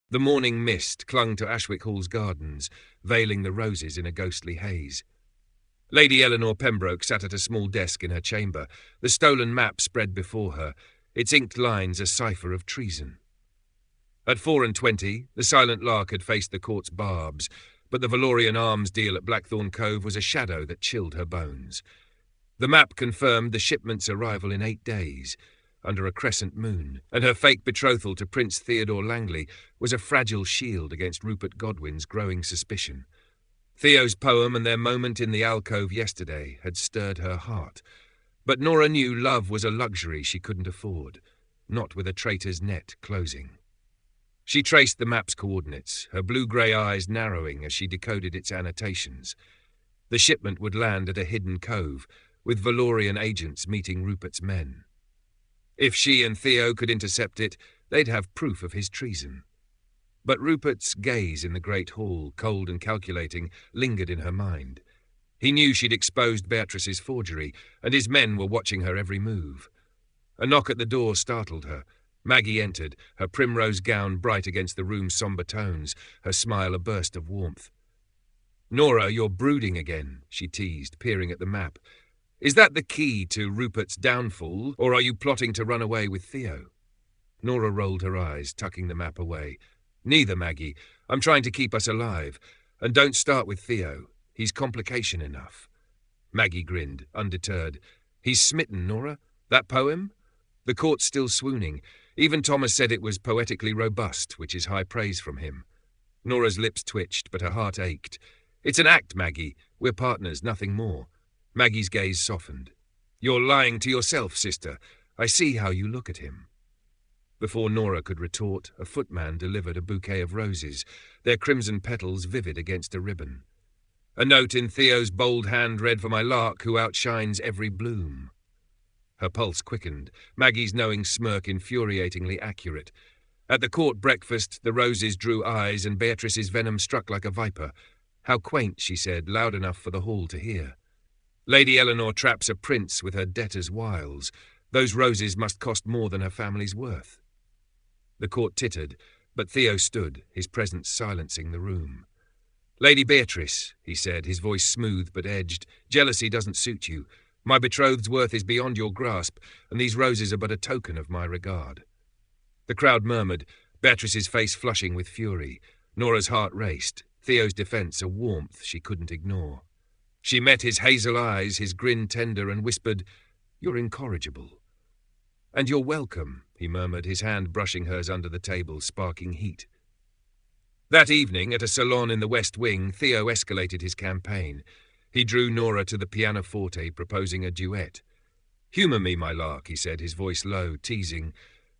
The morning mist clung to Ashwick Hall's gardens, veiling the roses in a ghostly haze. Lady Eleanor Pembroke sat at a small desk in her chamber, the stolen map spread before her, its inked lines a cipher of treason. At 24, the Silent Lark had faced the court's barbs, but the Valorian arms deal at Blackthorn Cove was a shadow that chilled her bones. The map confirmed the shipment's arrival in 8 days, under a crescent moon, and her fake betrothal to Prince Theodore Langley was a fragile shield against Rupert Godwin's growing suspicion. Theo's poem and their moment in the alcove yesterday had stirred her heart, but Nora knew love was a luxury she couldn't afford, not with a traitor's net closing. She traced the map's coordinates, her blue-grey eyes narrowing as she decoded its annotations. The shipment would land at a hidden cove, with Valorian agents meeting Rupert's men. If she and Theo could intercept it, they'd have proof of his treason. But Rupert's gaze in the great hall, cold and calculating, lingered in her mind. He knew she'd exposed Beatrice's forgery, and his men were watching her every move. A knock at the door startled her. Maggie entered, her primrose gown bright against the room's sombre tones, her smile a burst of warmth. "Nora, you're brooding again," she teased, peering at the map. "Is that the key to Rupert's downfall, or are you plotting to run away with Theo?" Nora rolled her eyes, tucking the map away. "Neither, Maggie. I'm trying to keep us alive. And don't start with Theo. He's complication enough." Maggie grinned, undeterred. "He's smitten, Nora? That poem?" The court's still swooning. Even Thomas said it was poetically robust, which is high praise from him. Nora's lips twitched, but her heart ached. "It's an act, Maggie. We're partners, nothing more." Maggie's gaze softened. "You're lying to yourself, sister. I see how you look at him." Before Nora could retort, a footman delivered a bouquet of roses, their crimson petals vivid against a ribbon. A note in Theo's bold hand read, "For my lark who outshines every bloom." Her pulse quickened, Maggie's knowing smirk infuriatingly accurate. At the court breakfast, the roses drew eyes and Beatrice's venom struck like a viper. "How quaint," she said, loud enough for the hall to hear. "Lady Eleanor traps a prince with her debtor's wiles. Those roses must cost more than her family's worth." The court tittered, but Theo stood, his presence silencing the room. "Lady Beatrice," he said, his voice smooth but edged, "jealousy doesn't suit you. My betrothed's worth is beyond your grasp, and these roses are but a token of my regard." The crowd murmured, Beatrice's face flushing with fury. Nora's heart raced, Theo's defence a warmth she couldn't ignore. She met his hazel eyes, his grin tender, and whispered, "You're incorrigible." "And you're welcome," he murmured, his hand brushing hers under the table, sparking heat. That evening, at a salon in the West Wing, Theo escalated his campaign. He drew Nora to the pianoforte, proposing a duet. "Humour me, my lark," he said, his voice low, teasing.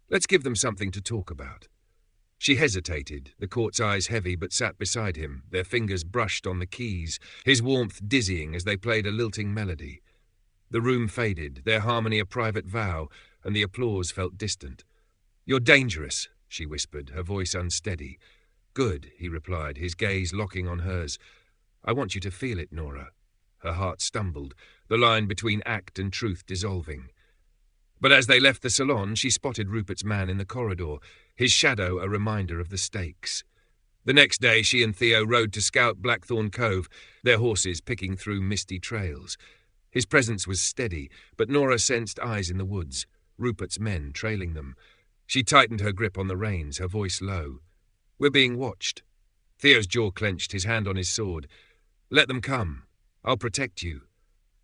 "Let's give them something to talk about." She hesitated, the court's eyes heavy, but sat beside him, their fingers brushed on the keys, his warmth dizzying as they played a lilting melody. The room faded, their harmony a private vow, and the applause felt distant. "You're dangerous," she whispered, her voice unsteady. "Good," he replied, his gaze locking on hers. "I want you to feel it, Nora." Her heart stumbled, the line between act and truth dissolving. But as they left the salon, she spotted Rupert's man in the corridor, his shadow a reminder of the stakes. The next day she and Theo rode to scout Blackthorn Cove, their horses picking through misty trails. His presence was steady, but Nora sensed eyes in the woods, Rupert's men trailing them. She tightened her grip on the reins, her voice low. "We're being watched." Theo's jaw clenched, his hand on his sword. "Let them come. I'll protect you."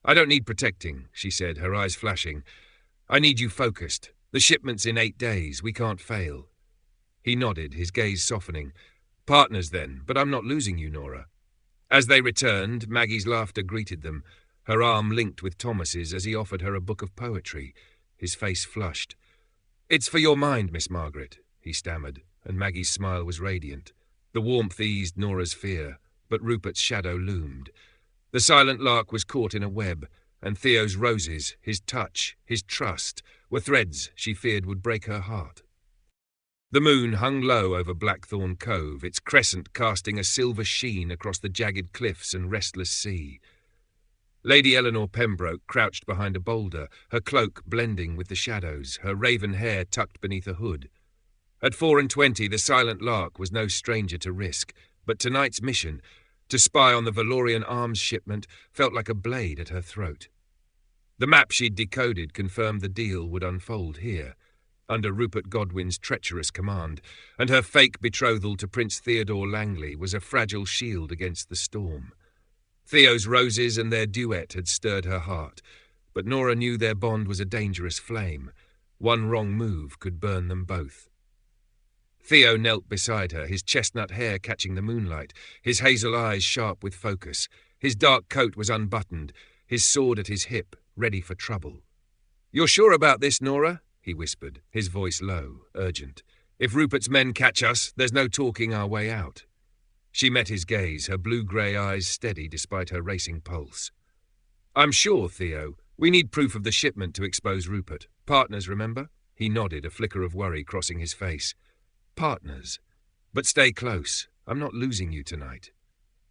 "I don't need protecting," she said, her eyes flashing. "I need you focused. The shipment's in 8 days. We can't fail." He nodded, his gaze softening. "Partners then, but I'm not losing you, Nora." As they returned, Maggie's laughter greeted them, her arm linked with Thomas's as he offered her a book of poetry. His face flushed. "It's for your mind, Miss Margaret," he stammered, and Maggie's smile was radiant. The warmth eased Nora's fear, but Rupert's shadow loomed. The Silent Lark was caught in a web, and Theo's roses, his touch, his trust, were threads she feared would break her heart. The moon hung low over Blackthorn Cove, its crescent casting a silver sheen across the jagged cliffs and restless sea. Lady Eleanor Pembroke crouched behind a boulder, her cloak blending with the shadows, her raven hair tucked beneath a hood. At 24, the silent lark was no stranger to risk, but tonight's mission, to spy on the Valorian arms shipment, felt like a blade at her throat. The map she'd decoded confirmed the deal would unfold here, under Rupert Godwin's treacherous command, and her fake betrothal to Prince Theodore Langley was a fragile shield against the storm. Theo's roses and their duet had stirred her heart, but Nora knew their bond was a dangerous flame. One wrong move could burn them both. Theo knelt beside her, his chestnut hair catching the moonlight, his hazel eyes sharp with focus. His dark coat was unbuttoned, his sword at his hip, ready for trouble. "You're sure about this, Nora?" he whispered, his voice low, urgent. "If Rupert's men catch us, there's no talking our way out." She met his gaze, her blue-grey eyes steady despite her racing pulse. "I'm sure, Theo. We need proof of the shipment to expose Rupert. Partners, remember?" He nodded, a flicker of worry crossing his face. "Partners. But stay close. I'm not losing you tonight."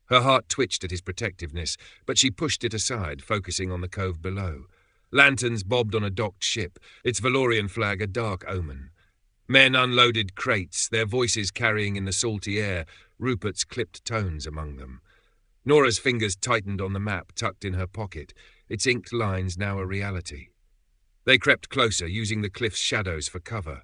Her heart twitched at his protectiveness, but she pushed it aside, focusing on the cove below. Lanterns bobbed on a docked ship, its Valorian flag a dark omen. Men unloaded crates, their voices carrying in the salty air Rupert's clipped tones among them. Nora's fingers tightened on the map tucked in her pocket, its inked lines now a reality. They crept closer, using the cliff's shadows for cover.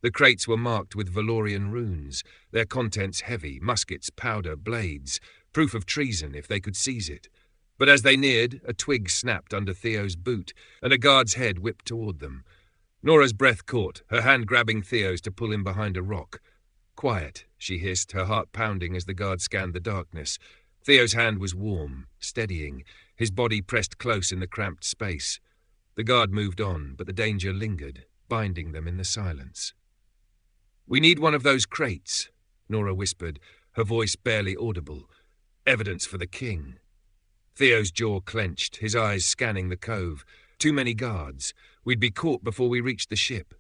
The crates were marked with Valorian runes, their contents heavy, muskets, powder, blades, proof of treason if they could seize it. But as they neared, a twig snapped under Theo's boot, and a guard's head whipped toward them. Nora's breath caught, her hand grabbing Theo's to pull him behind a rock. "Quiet," she hissed, her heart pounding as the guard scanned the darkness. Theo's hand was warm, steadying, his body pressed close in the cramped space. The guard moved on, but the danger lingered, binding them in the silence. "We need one of those crates," Nora whispered, her voice barely audible. "Evidence for the king." Theo's jaw clenched, his eyes scanning the cove. "Too many guards. We'd be caught before we reached the ship."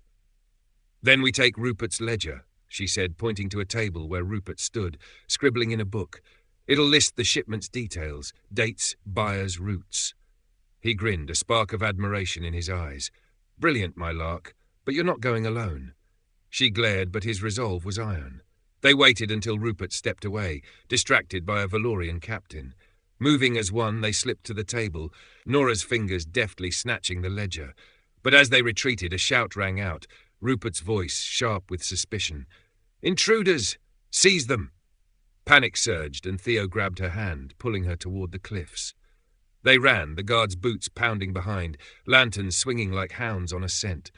"Then we take Rupert's ledger," she said, pointing to a table where Rupert stood, scribbling in a book. "It'll list the shipment's details, dates, buyers, routes." He grinned, a spark of admiration in his eyes. "Brilliant, my lark, but you're not going alone." She glared, but his resolve was iron. They waited until Rupert stepped away, distracted by a Valorian captain. Moving as one, they slipped to the table, Nora's fingers deftly snatching the ledger. But as they retreated, a shout rang out, Rupert's voice sharp with suspicion. "Intruders! Seize them!" Panic surged, and Theo grabbed her hand, pulling her toward the cliffs. They ran, the guards' boots pounding behind, lanterns swinging like hounds on a scent.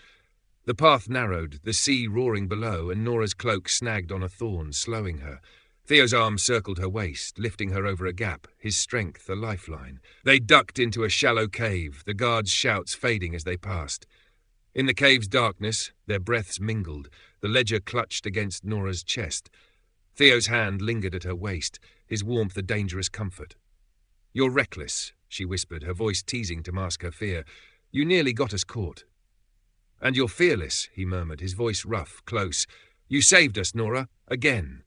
The path narrowed, the sea roaring below, and Nora's cloak snagged on a thorn, slowing her. Theo's arm circled her waist, lifting her over a gap, his strength a lifeline. They ducked into a shallow cave, the guards' shouts fading as they passed. In the cave's darkness, their breaths mingled, the ledger clutched against Nora's chest. Theo's hand lingered at her waist, his warmth a dangerous comfort. "You're reckless," she whispered, her voice teasing to mask her fear. "You nearly got us caught." "And you're fearless," he murmured, his voice rough, close. "You saved us, Nora, again."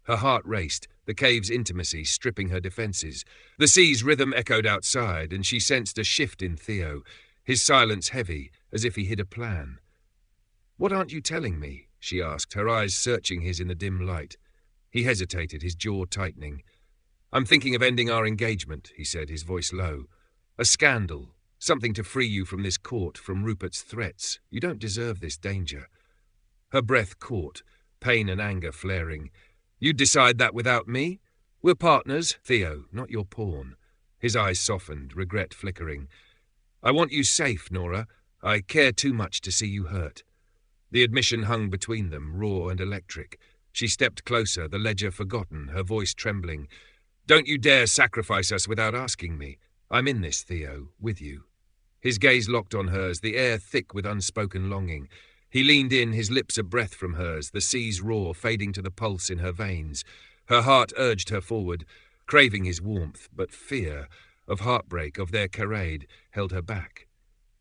Her heart raced, the cave's intimacy stripping her defences. The sea's rhythm echoed outside, and she sensed a shift in Theo, his silence heavy, as if he hid a plan. "What aren't you telling me?" she asked, her eyes searching his in the dim light. He hesitated, his jaw tightening. "I'm thinking of ending our engagement," he said, his voice low. "A scandal. Something to free you from this court, from Rupert's threats. You don't deserve this danger." Her breath caught, pain and anger flaring. "You'd decide that without me? We're partners, Theo, not your pawn." His eyes softened, regret flickering. "I want you safe, Nora. I care too much to see you hurt." The admission hung between them, raw and electric. She stepped closer, the ledger forgotten, her voice trembling. "Don't you dare sacrifice us without asking me. I'm in this, Theo, with you." His gaze locked on hers, the air thick with unspoken longing. He leaned in, his lips a breath from hers, the sea's roar fading to the pulse in her veins. Her heart urged her forward, craving his warmth, but fear, of heartbreak, of their charade, held her back.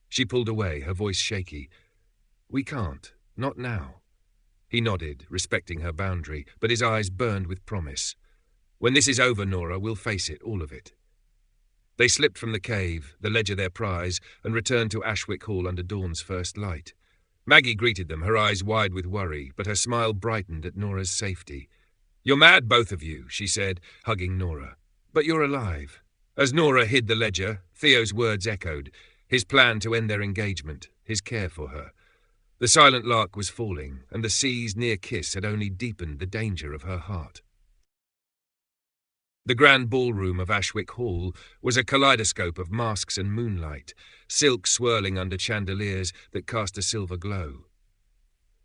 She pulled away, her voice shaky. "We can't, not now." He nodded, respecting her boundary, but his eyes burned with promise. "When this is over, Nora, we'll face it, all of it." They slipped from the cave, the ledger their prize, and returned to Ashwick Hall under dawn's first light. Maggie greeted them, her eyes wide with worry, but her smile brightened at Nora's safety. "You're mad, both of you," she said, hugging Nora. "But you're alive." As Nora hid the ledger, Theo's words echoed, his plan to end their engagement, his care for her. The silent lark was falling, and the sea's near kiss had only deepened the danger of her heart. The grand ballroom of Ashwick Hall was a kaleidoscope of masks and moonlight, silk swirling under chandeliers that cast a silver glow.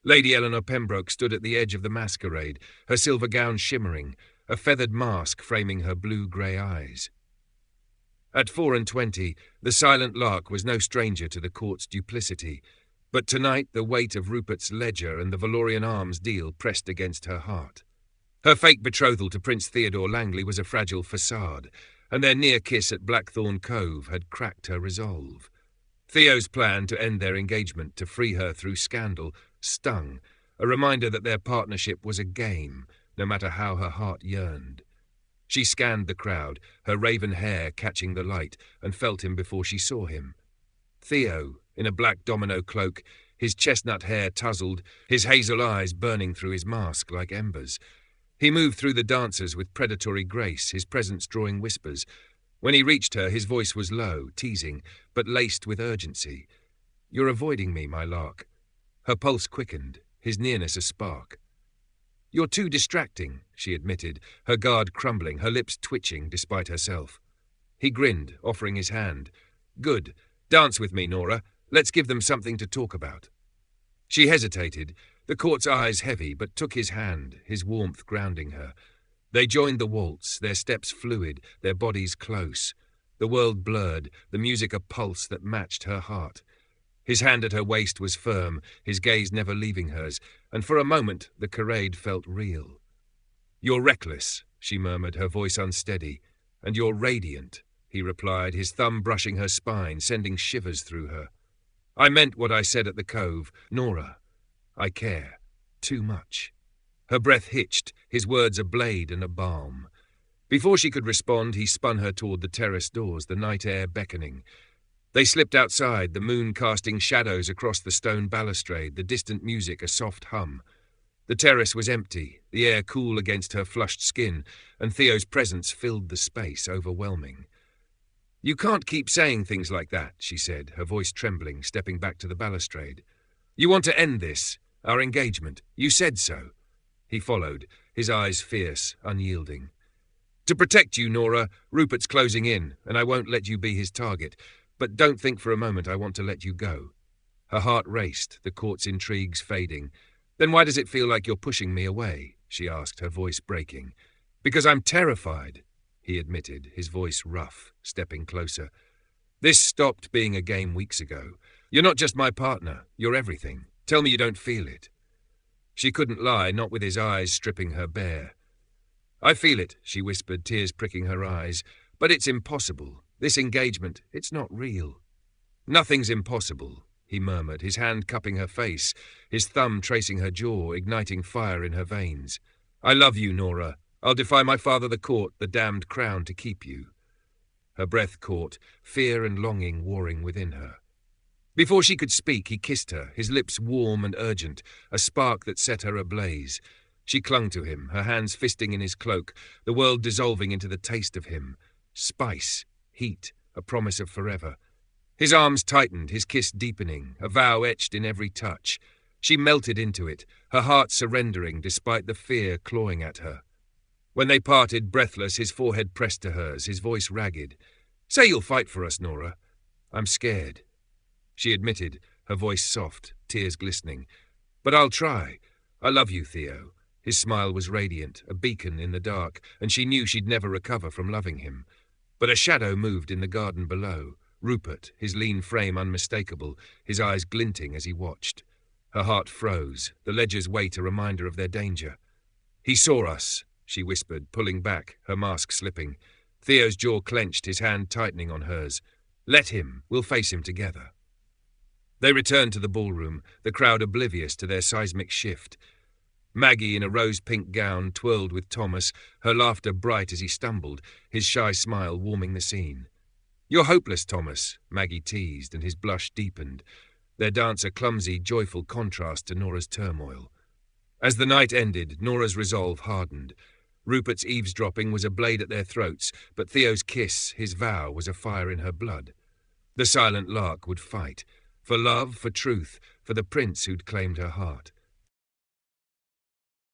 Lady Eleanor Pembroke stood at the edge of the masquerade, her silver gown shimmering, a feathered mask framing her blue-grey eyes. At 24, the silent lark was no stranger to the court's duplicity, but tonight the weight of Rupert's ledger and the Valorian Arms deal pressed against her heart. Her fake betrothal to Prince Theodore Langley was a fragile facade, and their near kiss at Blackthorn Cove had cracked her resolve. Theo's plan to end their engagement, to free her through scandal, stung, a reminder that their partnership was a game, no matter how her heart yearned. She scanned the crowd, her raven hair catching the light, and felt him before she saw him. Theo, in a black domino cloak, his chestnut hair tousled, his hazel eyes burning through his mask like embers. He moved through the dancers with predatory grace, his presence drawing whispers. When he reached her, his voice was low, teasing, but laced with urgency. "You're avoiding me, my lark." Her pulse quickened, his nearness a spark. "You're too distracting," she admitted, her guard crumbling, her lips twitching despite herself. He grinned, offering his hand. "Good. Dance with me, Nora. Let's give them something to talk about." She hesitated, the court's eyes heavy, but took his hand, his warmth grounding her. They joined the waltz, their steps fluid, their bodies close. The world blurred, the music a pulse that matched her heart. His hand at her waist was firm, his gaze never leaving hers, and for a moment the charade felt real. "You're reckless," she murmured, her voice unsteady. "And you're radiant," he replied, his thumb brushing her spine, sending shivers through her. "I meant what I said at the Cove. Nora, I care. Too much." Her breath hitched, his words a blade and a balm. Before she could respond, he spun her toward the terrace doors, the night air beckoning. They slipped outside, the moon casting shadows across the stone balustrade, the distant music a soft hum. The terrace was empty, the air cool against her flushed skin, and Theo's presence filled the space, overwhelming. "You can't keep saying things like that," she said, her voice trembling, stepping back to the balustrade. "You want to end this, our engagement. You said so." He followed, his eyes fierce, unyielding. "To protect you, Nora, Rupert's closing in, and I won't let you be his target. But don't think for a moment I want to let you go." Her heart raced, the court's intrigues fading. "Then why does it feel like you're pushing me away?" she asked, her voice breaking. "Because I'm terrified," he admitted, his voice rough, stepping closer. "This stopped being a game weeks ago. You're not just my partner, you're everything. Tell me you don't feel it." She couldn't lie, not with his eyes stripping her bare. "I feel it," she whispered, tears pricking her eyes. "But it's impossible. This engagement, it's not real." "Nothing's impossible," he murmured, his hand cupping her face, his thumb tracing her jaw, igniting fire in her veins. "I love you, Nora. I'll defy my father the court, the damned crown, to keep you." Her breath caught, fear and longing warring within her. Before she could speak, he kissed her, his lips warm and urgent, a spark that set her ablaze. She clung to him, her hands fisting in his cloak, the world dissolving into the taste of him. Spice, heat, a promise of forever. His arms tightened, his kiss deepening, a vow etched in every touch. She melted into it, her heart surrendering despite the fear clawing at her. When they parted, breathless, his forehead pressed to hers, his voice ragged. "Say you'll fight for us, Nora." "I'm scared," she admitted, her voice soft, tears glistening. "But I'll try. I love you, Theo." His smile was radiant, a beacon in the dark, and she knew she'd never recover from loving him. But a shadow moved in the garden below. Rupert, his lean frame unmistakable, his eyes glinting as he watched. Her heart froze, the ledger's weight a reminder of their danger. "He saw us," she whispered, pulling back, her mask slipping. Theo's jaw clenched, his hand tightening on hers. "Let him. We'll face him together." They returned to the ballroom, the crowd oblivious to their seismic shift. Maggie, in a rose-pink gown, twirled with Thomas, her laughter bright as he stumbled, his shy smile warming the scene. "You're hopeless, Thomas," Maggie teased, and his blush deepened. their dance a clumsy, joyful contrast to Nora's turmoil. As the night ended, Nora's resolve hardened. Rupert's eavesdropping was a blade at their throats, but Theo's kiss, his vow, was a fire in her blood. The silent lark would fight, for love, for truth, for the prince who'd claimed her heart.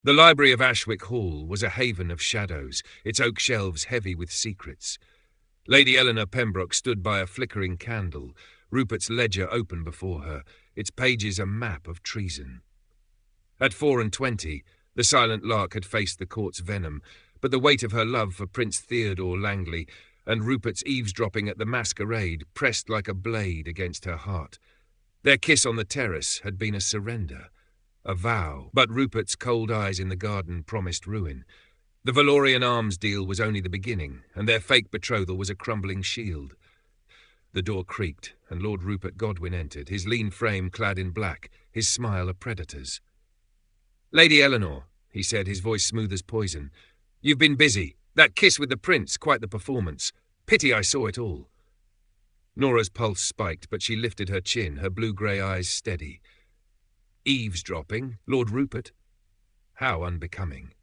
The library of Ashwick Hall was a haven of shadows, its oak shelves heavy with secrets. Lady Eleanor Pembroke stood by a flickering candle, Rupert's ledger open before her, its pages a map of treason. At 24, the silent lark had faced the court's venom, but the weight of her love for Prince Theodore Langley and Rupert's eavesdropping at the masquerade pressed like a blade against her heart. Their kiss on the terrace had been a surrender, a vow, but Rupert's cold eyes in the garden promised ruin. The Valorian arms deal was only the beginning, and their fake betrothal was a crumbling shield. The door creaked, and Lord Rupert Godwin entered, his lean frame clad in black, his smile a predator's. "Lady Eleanor," he said, his voice smooth as poison, "you've been busy. That kiss with the prince, quite the performance. Pity I saw it all." Nora's pulse spiked, but she lifted her chin, her blue-grey eyes steady. "Eavesdropping, Lord Rupert? How unbecoming."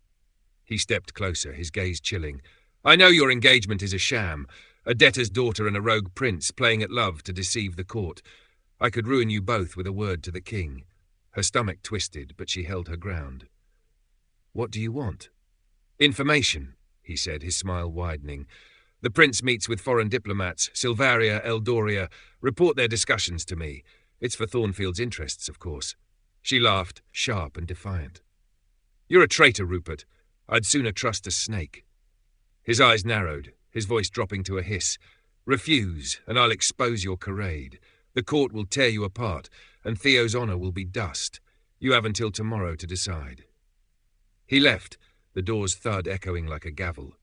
He stepped closer, his gaze chilling. "I know your engagement is a sham, a debtor's daughter and a rogue prince playing at love to deceive the court. I could ruin you both with a word to the king." Her stomach twisted, but she held her ground. "What do you want?" "Information," he said, his smile widening. "The prince meets with foreign diplomats, Silvaria, Eldoria. Report their discussions to me. It's for Thornfield's interests, of course." She laughed, sharp and defiant. "You're a traitor, Rupert. I'd sooner trust a snake." His eyes narrowed, his voice dropping to a hiss. "Refuse, and I'll expose your charade. The court will tear you apart, and Theo's honour will be dust. You have until tomorrow to decide." He left, the door's thud echoing like a gavel.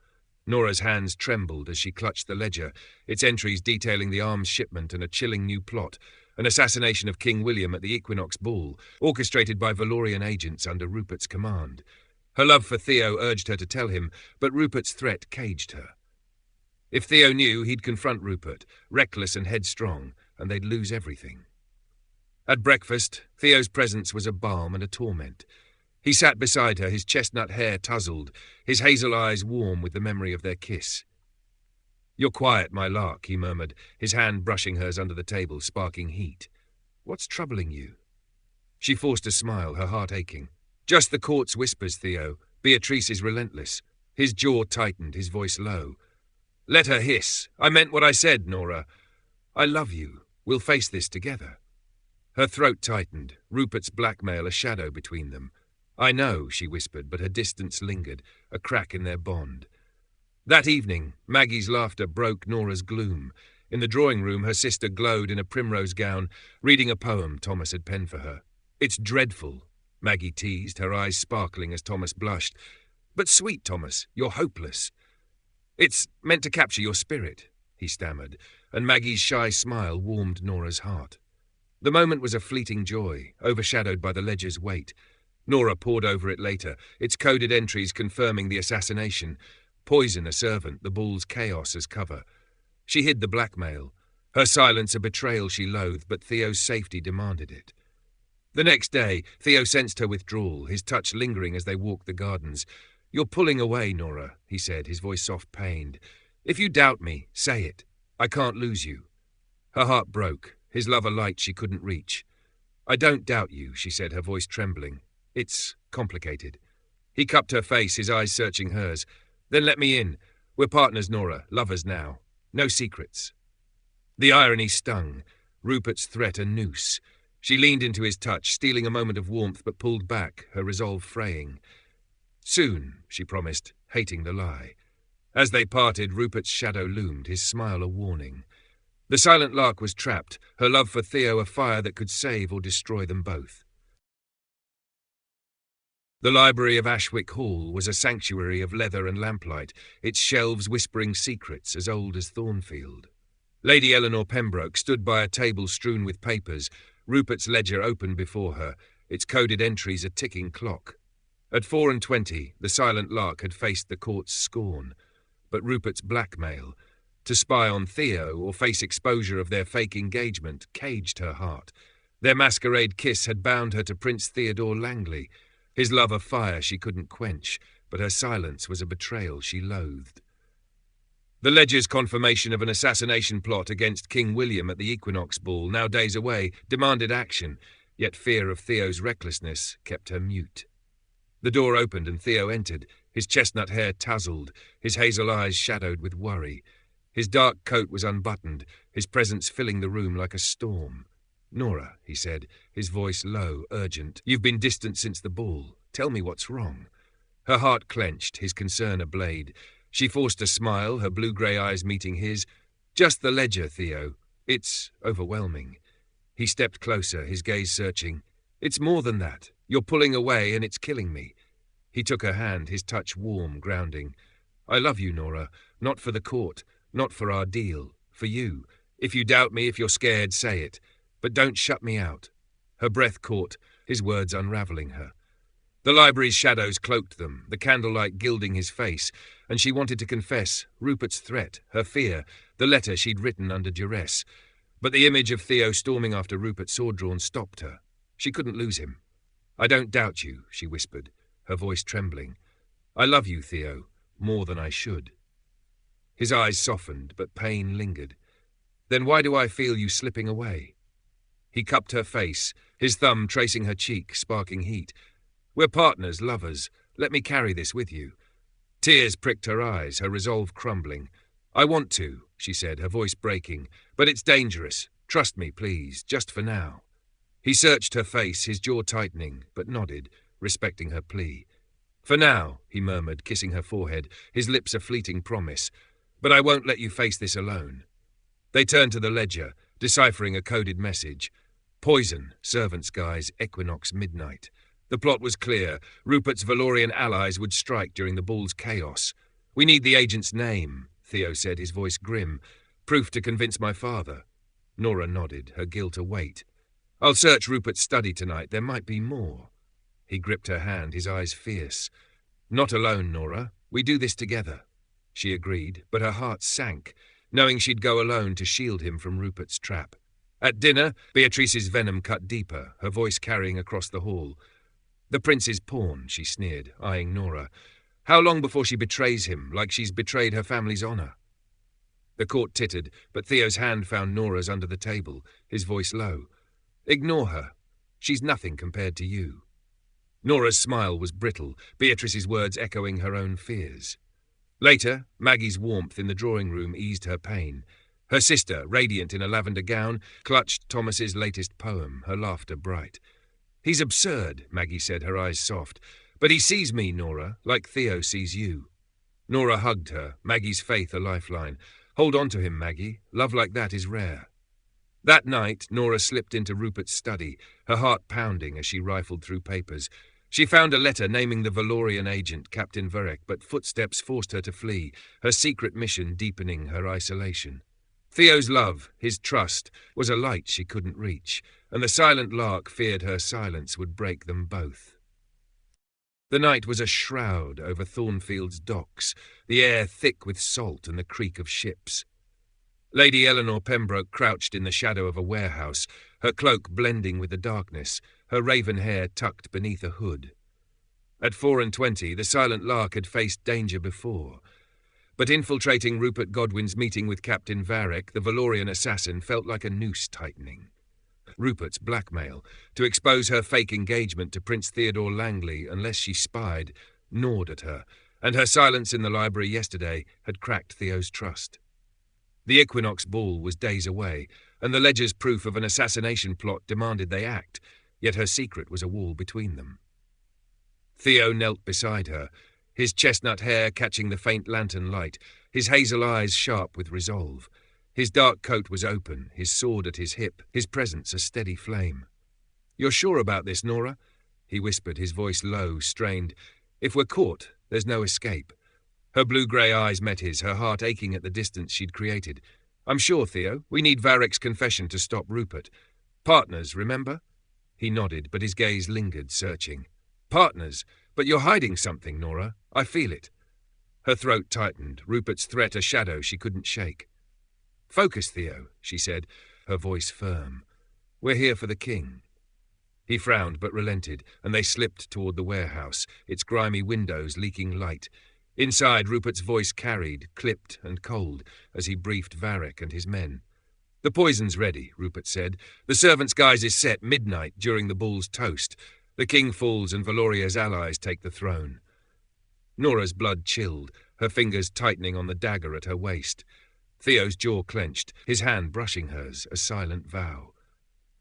Nora's hands trembled as she clutched the ledger, its entries detailing the arms shipment and a chilling new plot, an assassination of King William at the Equinox Ball, orchestrated by Valorian agents under Rupert's command. Her love for Theo urged her to tell him, but Rupert's threat caged her. If Theo knew, he'd confront Rupert, reckless and headstrong, and they'd lose everything. At breakfast, Theo's presence was a balm and a torment. He sat beside her, his chestnut hair tousled, his hazel eyes warm with the memory of their kiss. "You're quiet, my lark," he murmured, his hand brushing hers under the table, sparking heat. "What's troubling you?" She forced a smile, her heart aching. "Just the court's whispers, Theo. Beatrice is relentless." His jaw tightened, his voice low. "Let her hiss. I meant what I said, Nora. I love you. We'll face this together." Her throat tightened, Rupert's blackmail a shadow between them. "I know," she whispered, but her distance lingered, a crack in their bond. That evening, Maggie's laughter broke Nora's gloom. In the drawing room, her sister glowed in a primrose gown, reading a poem Thomas had penned for her. "It's dreadful," Maggie teased, her eyes sparkling as Thomas blushed. "But sweet, Thomas, you're hopeless." "It's meant to capture your spirit," he stammered, and Maggie's shy smile warmed Nora's heart. The moment was a fleeting joy, overshadowed by the ledger's weight. Nora pored over it later, its coded entries confirming the assassination. Poison a servant, the bull's chaos as cover. She hid the blackmail. Her silence a betrayal she loathed, but Theo's safety demanded it. The next day, Theo sensed her withdrawal, his touch lingering as they walked the gardens. "You're pulling away, Nora," he said, his voice soft-pained. "If you doubt me, say it. I can't lose you." Her heart broke, his love a light she couldn't reach. "I don't doubt you," she said, her voice trembling. "It's complicated." He cupped her face, his eyes searching hers. "Then let me in. We're partners, Nora, lovers now. No secrets." The irony stung, Rupert's threat a noose. She leaned into his touch, stealing a moment of warmth, but pulled back, her resolve fraying. "Soon," she promised, hating the lie. As they parted, Rupert's shadow loomed, his smile a warning. The silent lark was trapped, her love for Theo a fire that could save or destroy them both. The library of Ashwick Hall was a sanctuary of leather and lamplight, its shelves whispering secrets as old as Thornfield. Lady Eleanor Pembroke stood by a table strewn with papers, Rupert's ledger open before her, its coded entries a ticking clock. At 24, the silent lark had faced the court's scorn, but Rupert's blackmail, to spy on Theo or face exposure of their fake engagement, caged her heart. Their masquerade kiss had bound her to Prince Theodore Langley. His love of fire she couldn't quench, but her silence was a betrayal she loathed. The Ledger's confirmation of an assassination plot against King William at the Equinox Ball, now days away, demanded action, yet fear of Theo's recklessness kept her mute. The door opened and Theo entered, his chestnut hair tousled, his hazel eyes shadowed with worry. His dark coat was unbuttoned, his presence filling the room like a storm. "Nora," he said, his voice low, urgent, "you've been distant since the ball. Tell me what's wrong." Her heart clenched, his concern ablaid. She forced a smile, her blue-grey eyes meeting his. "Just the Ledger, Theo. It's overwhelming." He stepped closer, his gaze searching. "It's more than that. You're pulling away and it's killing me." He took her hand, his touch warm, grounding. "I love you, Nora. Not for the court, not for our deal. For you. If you doubt me, if you're scared, say it. But don't shut me out." Her breath caught, his words unravelling her. The library's shadows cloaked them, the candlelight gilding his face, and she wanted to confess Rupert's threat, her fear, the letter she'd written under duress. But the image of Theo storming after Rupert sword-drawn stopped her. She couldn't lose him. "I don't doubt you," she whispered, her voice trembling. "I love you, Theo, more than I should." His eyes softened, but pain lingered. "Then why do I feel you slipping away?" He cupped her face, his thumb tracing her cheek, sparking heat. "We're partners, lovers. Let me carry this with you." Tears pricked her eyes, her resolve crumbling. "I want to," she said, her voice breaking, "but it's dangerous. Trust me, please, just for now." He searched her face, his jaw tightening, but nodded, respecting her plea. "For now," he murmured, kissing her forehead, his lips a fleeting promise. "But I won't let you face this alone." They turned to the ledger, deciphering a coded message. "Poison, servant's guise, Equinox midnight." The plot was clear. Rupert's Valorian allies would strike during the ball's chaos. "We need the agent's name," Theo said, his voice grim. "Proof to convince my father." Nora nodded, her guilt a weight. "I'll search Rupert's study tonight. There might be more." He gripped her hand, his eyes fierce. "Not alone, Nora. We do this together." She agreed, but her heart sank, knowing she'd go alone to shield him from Rupert's trap. At dinner, Beatrice's venom cut deeper, her voice carrying across the hall. "The prince's pawn," she sneered, eyeing Nora. "How long before she betrays him, like she's betrayed her family's honour?" The court tittered, but Theo's hand found Nora's under the table, his voice low. "Ignore her. She's nothing compared to you." Nora's smile was brittle, Beatrice's words echoing her own fears. Later, Maggie's warmth in the drawing room eased her pain. Her sister, radiant in a lavender gown, clutched Thomas's latest poem, her laughter bright. "He's absurd," Maggie said, her eyes soft. "But he sees me, Nora, like Theo sees you." Nora hugged her, Maggie's faith a lifeline. "Hold on to him, Maggie. Love like that is rare." That night, Nora slipped into Rupert's study, her heart pounding as she rifled through papers. She found a letter naming the Valorian agent, Captain Verek, but footsteps forced her to flee, her secret mission deepening her isolation. Theo's love, his trust, was a light she couldn't reach, and the silent lark feared her silence would break them both. The night was a shroud over Thornfield's docks, the air thick with salt and the creak of ships. Lady Eleanor Pembroke crouched in the shadow of a warehouse, her cloak blending with the darkness, her raven hair tucked beneath a hood. At 24, the silent lark had faced danger before, but infiltrating Rupert Godwin's meeting with Captain Varek, the Valorian assassin, felt like a noose tightening. Rupert's blackmail, to expose her fake engagement to Prince Theodore Langley unless she spied, gnawed at her, and her silence in the library yesterday had cracked Theo's trust. The Equinox Ball was days away, and the Ledger's proof of an assassination plot demanded they act, yet her secret was a wall between them. Theo knelt beside her, his chestnut hair catching the faint lantern light, his hazel eyes sharp with resolve. His dark coat was open, his sword at his hip, his presence a steady flame. "You're sure about this, Nora?" he whispered, his voice low, strained. "If we're caught, there's no escape." Her blue-grey eyes met his, her heart aching at the distance she'd created. "I'm sure, Theo. We need Varek's confession to stop Rupert. Partners, remember?" He nodded, but his gaze lingered, searching. "Partners? But you're hiding something, Nora. I feel it." Her throat tightened, Rupert's threat a shadow she couldn't shake. "Focus, Theo," she said, her voice firm. We're here for the king." He frowned but relented, and they slipped toward the warehouse, its grimy windows leaking light. Inside, Rupert's voice carried, clipped and cold, as he briefed Varric and his men. "The poison's ready," Rupert said. "The servants' guise is set midnight during the bull's toast. The king falls and Valoria's allies take the throne." Nora's blood chilled, her fingers tightening on the dagger at her waist. Theo's jaw clenched, his hand brushing hers, a silent vow.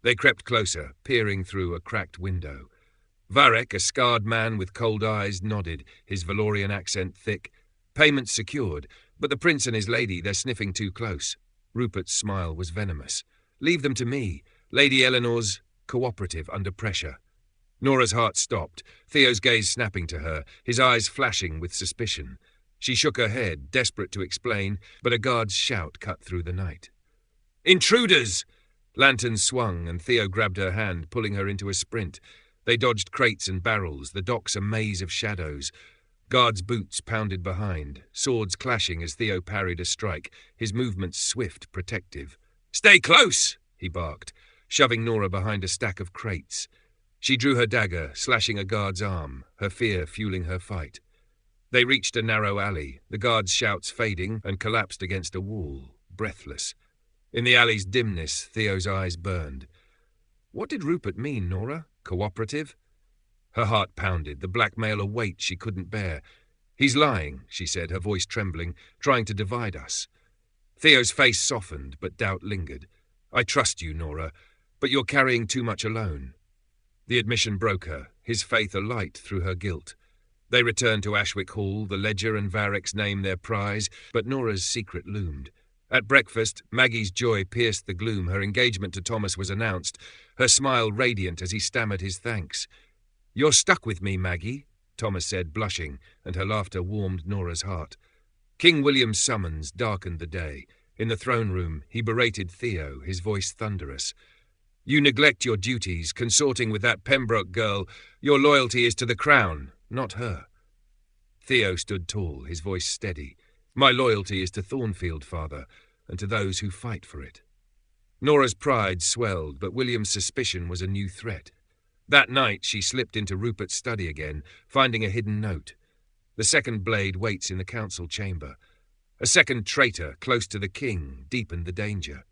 They crept closer, peering through a cracked window. Varric, a scarred man with cold eyes, nodded, his Valorian accent thick. "Payment secured, but the prince and his lady, they're sniffing too close." Rupert's smile was venomous. "Leave them to me. Lady Eleanor's cooperative under pressure." Nora's heart stopped, Theo's gaze snapping to her, his eyes flashing with suspicion. She shook her head, desperate to explain, but a guard's shout cut through the night. "Intruders!" Lanterns swung, and Theo grabbed her hand, pulling her into a sprint. They dodged crates and barrels, the docks a maze of shadows. Guards' boots pounded behind, swords clashing as Theo parried a strike, his movements swift, protective. "Stay close!" he barked, shoving Nora behind a stack of crates. She drew her dagger, slashing a guard's arm, her fear fueling her fight. They reached a narrow alley, the guard's shouts fading, and collapsed against a wall, breathless. In the alley's dimness, Theo's eyes burned. What did Rupert mean, Nora? Cooperative? Her heart pounded, the blackmail a weight she couldn't bear. "He's lying," she said, her voice trembling, "trying to divide us." Theo's face softened, but doubt lingered. "I trust you, Nora, but you're carrying too much alone." The admission broke her, his faith alight through her guilt. They returned to Ashwick Hall, the ledger and Varric's name their prize, but Nora's secret loomed. At breakfast, Maggie's joy pierced the gloom. Her engagement to Thomas was announced, her smile radiant as he stammered his thanks. "You're stuck with me, Maggie," Thomas said, blushing, and her laughter warmed Nora's heart. King William's summons darkened the day. In the throne room, he berated Theo, his voice thunderous. "You neglect your duties, consorting with that Pembroke girl. Your loyalty is to the crown, not her." Theo stood tall, his voice steady. "My loyalty is to Thornfield, father, and to those who fight for it." Nora's pride swelled, but William's suspicion was a new threat. That night she slipped into Rupert's study again, finding a hidden note. "The second blade waits in the council chamber." A second traitor, close to the king, deepened the danger.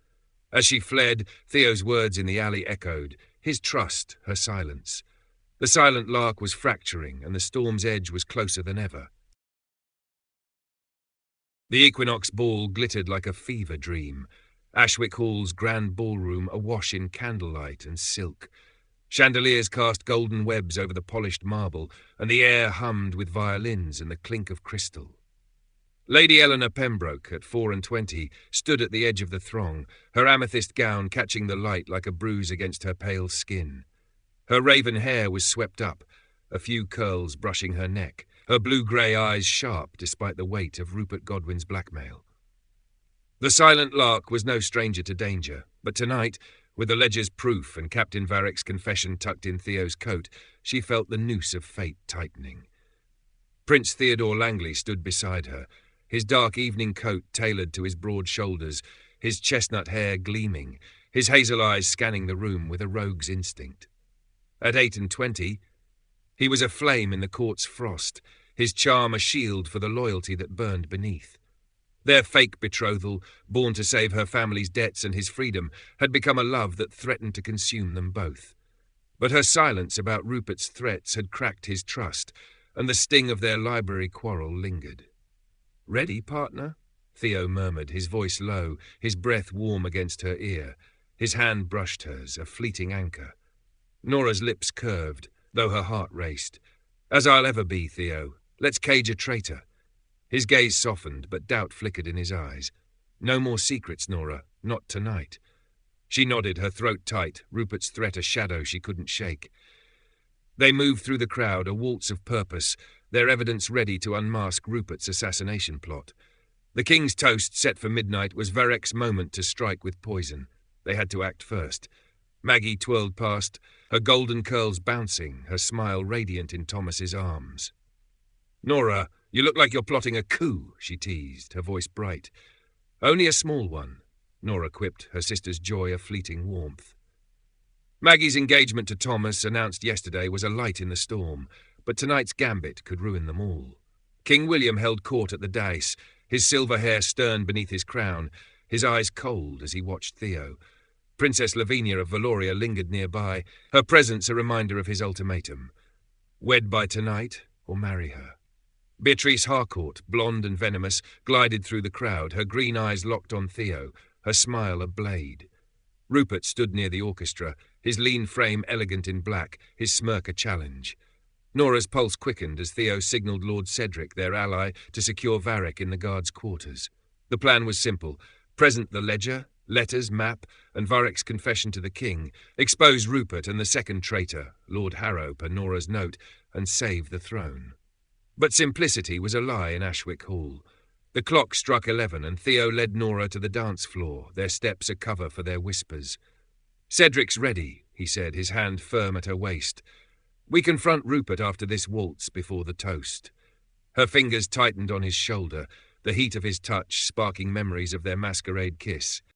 As she fled, Theo's words in the alley echoed, his trust, her silence. The silent lark was fracturing, and the storm's edge was closer than ever. The Equinox Ball glittered like a fever dream, Ashwick Hall's grand ballroom awash in candlelight and silk. Chandeliers cast golden webs over the polished marble, and the air hummed with violins and the clink of crystal. Lady Eleanor Pembroke, at 24, stood at the edge of the throng, her amethyst gown catching the light like a bruise against her pale skin. Her raven hair was swept up, a few curls brushing her neck, her blue-grey eyes sharp despite the weight of Rupert Godwin's blackmail. The silent lark was no stranger to danger, but tonight, with the ledger's proof and Captain Varric's confession tucked in Theo's coat, she felt the noose of fate tightening. Prince Theodore Langley stood beside her, his dark evening coat tailored to his broad shoulders, his chestnut hair gleaming, his hazel eyes scanning the room with a rogue's instinct. At 28, he was a flame in the court's frost, his charm a shield for the loyalty that burned beneath. Their fake betrothal, born to save her family's debts and his freedom, had become a love that threatened to consume them both. But her silence about Rupert's threats had cracked his trust, and the sting of their library quarrel lingered. "Ready, partner?" Theo murmured, his voice low, his breath warm against her ear. His hand brushed hers, a fleeting anchor. Nora's lips curved, though her heart raced. "As I'll ever be, Theo. Let's cage a traitor." His gaze softened, but doubt flickered in his eyes. "No more secrets, Nora. Not tonight." She nodded, her throat tight, Rupert's threat a shadow she couldn't shake. They moved through the crowd, a waltz of purpose, their evidence ready to unmask Rupert's assassination plot. The king's toast, set for midnight, was Varric's moment to strike with poison. They had to act first. Maggie twirled past, her golden curls bouncing, her smile radiant in Thomas's arms. "Nora, you look like you're plotting a coup," she teased, her voice bright. "Only a small one," Nora quipped, her sister's joy a fleeting warmth. Maggie's engagement to Thomas, announced yesterday, was a light in the storm, but tonight's gambit could ruin them all. King William held court at the dais, his silver hair stern beneath his crown, his eyes cold as he watched Theo. Princess Lavinia of Valoria lingered nearby, her presence a reminder of his ultimatum. Wed by tonight, or marry her. Beatrice Harcourt, blonde and venomous, glided through the crowd, her green eyes locked on Theo, her smile a blade. Rupert stood near the orchestra, his lean frame elegant in black, his smirk a challenge. Nora's pulse quickened as Theo signalled Lord Cedric, their ally, to secure Varric in the guards' quarters. The plan was simple. Present the ledger, letters, map, and Varric's confession to the king, expose Rupert and the second traitor, Lord Harrow, per Nora's note, and save the throne. But simplicity was a lie in Ashwick Hall. The clock struck 11, and Theo led Nora to the dance floor, their steps a cover for their whispers. "Cedric's ready," he said, his hand firm at her waist. "We confront Rupert after this waltz before the toast." Her fingers tightened on his shoulder, the heat of his touch sparking memories of their masquerade kiss.